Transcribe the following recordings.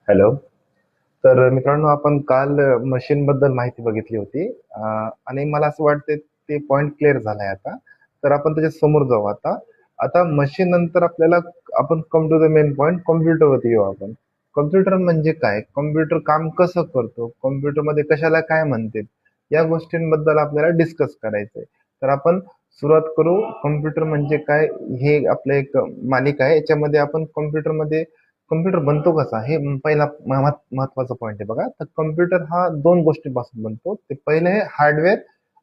Hello. तर मित्रांनो, आपण काल मशीन बद्दल माहिती बघितली होती आणि मला असं वाटतं ते पॉइंट क्लिअर झालाय आता. तर आपण त्याच्या समोर जाऊ आता. आता मशीन नंतर आपल्याला आपण come to the main point कॉम्प्युटरवरती येऊ आपण. कॉम्प्युटर म्हणजे काय? कॉम्प्युटर काम कसं करतो? कॉम्प्युटरमध्ये कशाला काय म्हणते? या गोष्टींबद्दल आपल्याला डिस्कस करायचंय. तर आपण सुरुवात करू. कॉम्प्युटर म्हणजे काय? हे आपलं एक मालिका आहे. याच्यामध्ये आपण कॉम्प्युटरमध्ये कॉम्प्युटर बनतो कसा हे पहिला महत्वाचा पॉइंट आहे बघा. तर कॉम्प्युटर हा दोन गोष्टींपासून बनतो. ते पहिले आहे हार्डवेअर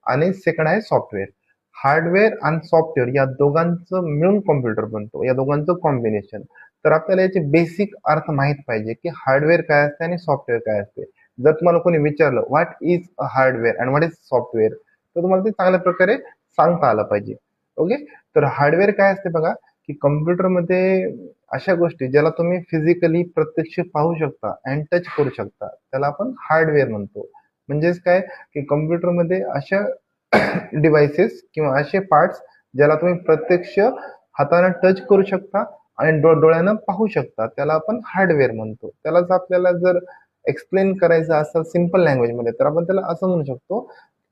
आणि सेकंड आहे सॉफ्टवेअर. हार्डवेअर आणि सॉफ्टवेअर या दोघांचं मिळून कॉम्प्युटर बनतो, या दोघांचं कॉम्बिनेशन. तर आपल्याला याचे बेसिक अर्थ माहित पाहिजे की हार्डवेअर काय असते आणि सॉफ्टवेअर काय असते. जर तुम्हाला कोणी विचारलं what is a hardware and what is software, तर तुम्हाला ते चांगल्या प्रकारे सांगता आलं पाहिजे. ओके. तर हार्डवेअर काय असते बघा, की कॉम्प्युटरमध्ये अशा गोष्टी ज्याला तुम्ही फिजिकली प्रत्यक्ष पाहू शकता अँड टच करू शकता, त्याला आपण हार्डवेअर म्हणतो. म्हणजेच काय, की कॉम्प्युटरमध्ये अशा डिव्हाइसेस किंवा असे पार्ट्स ज्याला तुम्ही प्रत्यक्ष हाताने टच करू शकता आणि डोळ्यानं पाहू शकता, त्याला आपण हार्डवेअर म्हणतो. त्यालाच आपल्याला जर एक्सप्लेन करायचं असं सिंपल लँग्वेजमध्ये, तर आपण त्याला असं म्हणू शकतो,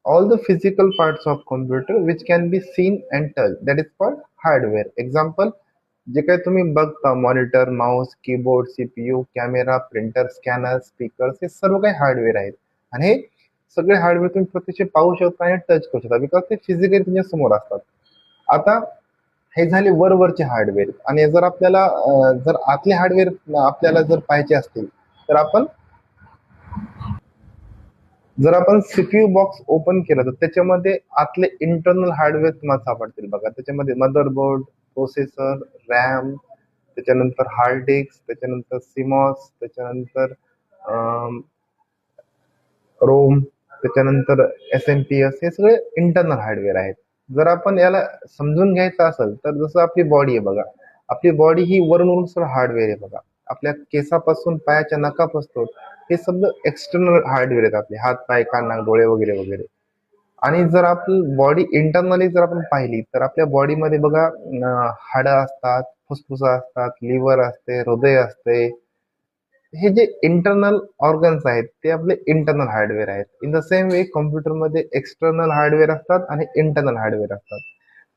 all the physical parts of computer which can be seen and touch, that is called hardware. Example, जे काही तुम्ही बघता monitor, Mouse, keyboard, CPU, camera, printer, scanner, speakers, हे सर्व काही हार्डवेअर आहेत. आणि हे सगळे हार्डवेअर तुम्ही प्रत्यक्ष पाहू शकता आणि टच करू शकता, बिकॉज ते फिजिकली तुमच्या समोर असतात. आता हे झाले वरवरचे हार्डवेअर. आणि जर आपल्याला जर आतले हार्डवेअर आपल्याला जर पाहिजे असतील, तर जर आपण सीपीयू बॉक्स ओपन केलं तर त्याच्यामध्ये आतले इंटरनल हार्डवेअर तुम्हाला सापडतील बघा. त्याच्यामध्ये मदरबोर्ड, प्रोसेसर, रॅम, त्याच्यानंतर हार्ड डिस्क, त्याच्यानंतर सिमॉस, त्याच्यानंतर रोम, त्याच्यानंतर एस हे सगळे इंटरनल हार्डवेअर आहेत. जर आपण याला समजून घ्यायचं असेल, तर जसं आपली बॉडी आहे बघा, आपली बॉडी ही वरून सर हार्डवेअर आहे बघा. आपल्या केसापासून पायाच्या नखापासून हे सगळं एक्सटर्नल हार्डवेअर आहेत. आपले हात, पाय, कान, नाक, डोळे वगैरे वगैरे. आणि जर आपली बॉडी इंटरनली जर आपण पाहिली, तर आपल्या बॉडीमध्ये बघा हाडं असतात, फुफ्फुस असतात, लिव्हर असते, हृदय असते. हे जे इंटरनल ऑर्गन्स आहेत ते आपले इंटरनल हार्डवेअर आहेत. इन द सेम वे कॉम्प्युटरमध्ये एक्सटर्नल हार्डवेअर असतात आणि इंटरनल हार्डवेअर असतात.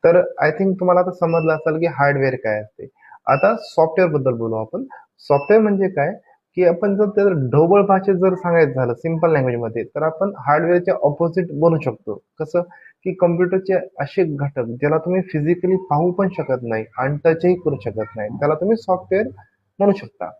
तर आय थिंक तुम्हाला आता समजलं असेल की हार्डवेअर काय असते. आता सॉफ्टवेअर बद्दल बोलू आपण. सॉफ्टवेअर म्हणजे काय, की आपण जर त्याचं ढोबळ भाषेत जर सांगायचं झालं सिंपल लँग्वेजमध्ये, तर आपण हार्डवेअरच्या ऑपोजिट बनू शकतो. कसं, की कम्प्युटरचे असे घटक ज्याला तुम्ही फिजिकली पाहू पण शकत नाही आणि टचही करू शकत नाही, त्याला तुम्ही सॉफ्टवेअर म्हणू शकता.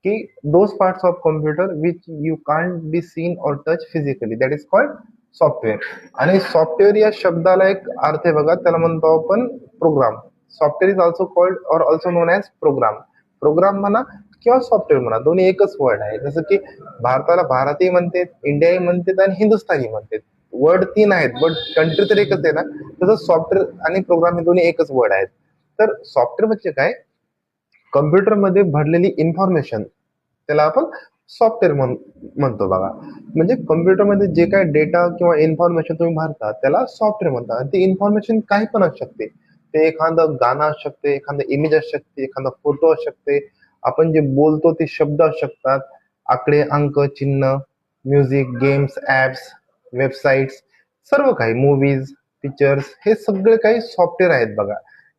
की those parts of computer which you can't be seen or touch physically, that is called software. आणि सॉफ्टवेअर या शब्दाला एक अर्थ आहे बघा, त्याला म्हणतो आपण program. Software is also called or also known as program. Program म्हणा किंवा सॉफ्टवेअर म्हणा, दोन्ही एकच वर्ड आहे. जसं की भारताला भारतही म्हणते, इंडियाही म्हणतात आणि हिंदुस्थानी म्हणतात. वर्ड तीन आहेत, बट कंट्री तर एकच आहे ना. तसं सॉफ्टवेअर आणि प्रोग्राम हे दोन्ही एकच वर्ड आहेत. तर सॉफ्टवेअर म्हणजे काय, कम्प्युटरमध्ये भरलेली इन्फॉर्मेशन, त्याला आपण सॉफ्टवेअर म्हणतो बघा. म्हणजे कम्प्युटरमध्ये जे काय डेटा किंवा इन्फॉर्मेशन तुम्ही भरता त्याला सॉफ्टवेअर म्हणतात. आणि ती इन्फॉर्मेशन काही पण असू शकते. ते एखादं गाणं असू शकते, एखादं इमेज असू शकते, एखादा फोटो असू शकते, आपण जे बोलतो ते शब्द असू शकतात, आकडे, अंक, चिन्ह, म्युझिक, गेम्स, ऍप्स, वेबसाईट्स, सर्व काही, मूवीज, पिक्चर्स, हे सगळे काही सॉफ्टवेअर आहेत बघा.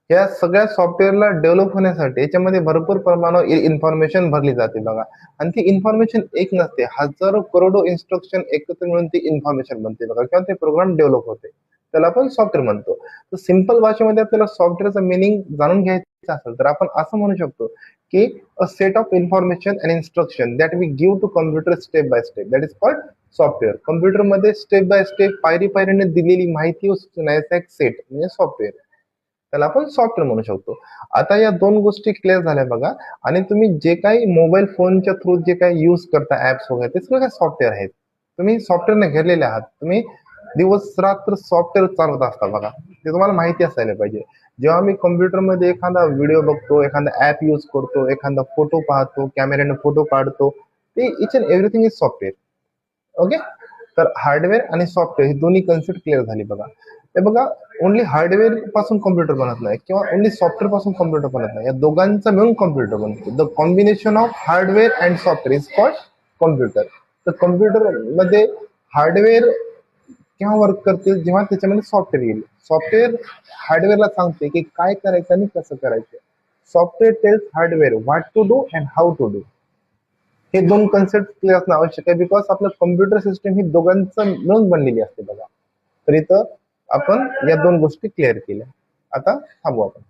या सगळ्या सॉफ्टवेअरला डेव्हलप होण्यासाठी याच्यामध्ये भरपूर प्रमाणावर इन्फॉर्मेशन भरली जाते बघा. आणि ती इन्फॉर्मेशन एक नसते, हजारो करोडो इन्स्ट्रक्शन एकत्र मिळून ती इन्फॉर्मेशन बनते बघा, किंवा ते प्रोग्राम डेव्हलप होते. त्याला आपण सॉफ्टवेअर म्हणतो. तर सिंपल भाषेमध्ये आपल्याला सॉफ्टवेअरचं मिनिंग जाणून घ्यायचं असेल, तर आपण असं म्हणू शकतो की a set of information and instruction that we give to computer step by step, that is called software. कम्प्युटरमध्ये स्टेप बाय स्टेप, पायरी पायरीने दिलेली माहिती व सूचनांचा एक सेट म्हणजे सॉफ्टवेअर, त्याला आपण सॉफ्टवेअर म्हणू शकतो. आता या दोन गोष्टी क्लिअर झाल्या बघा. आणि तुम्ही जे काही मोबाईल फोनच्या थ्रू जे काही युज करता ऍप्स वगैरे, ते सगळं सॉफ्टवेअर आहेत. तुम्ही सॉफ्टवेअरने घेरलेले आहात. तुम्ही दिवस रात्र सॉफ्टवेअर चालवत असता बघा, ते तुम्हाला माहिती असायला पाहिजे. जेव्हा मी कम्प्युटरमध्ये एखादा व्हिडिओ बघतो, एखादा ऍप यूज करतो, एखादा फोटो पाहतो, कॅमेऱ्याने फोटो काढतो, ते each and everything is software. Okay. तर हार्डवेअर आणि सॉफ्टवेअर ही दोन्ही कन्सेप्ट क्लिअर झाली बघा. हे बघा, ओनली हार्डवेअर पासून कॉम्प्युटर बनत नाही किंवा ओनली सॉफ्टवेअर पासून कॉम्प्युटर बनत नाही, या दोघांचा मिळून कॉम्प्युटर बनतो. The combination of hardware and software is called computer. तर कॉम्प्युटर मध्ये हार्डवेअर केव्हा वर्क करतील, जेव्हा त्याच्यामध्ये सॉफ्टवेअर येईल. सॉफ्टवेअर हार्डवेअरला सांगते की काय करायचं आणि कसं करायचं. Software tells hardware what to do and how to do. हे दोन कन्सेप्ट क्लिअर असणं आवश्यक आहे, बिकॉज आपलं कम्प्युटर सिस्टम ही दोघांचं मिळून बनलेली असते बघा. तर इथं आपण या दोन गोष्टी क्लिअर केल्या. आता थांबू आपण.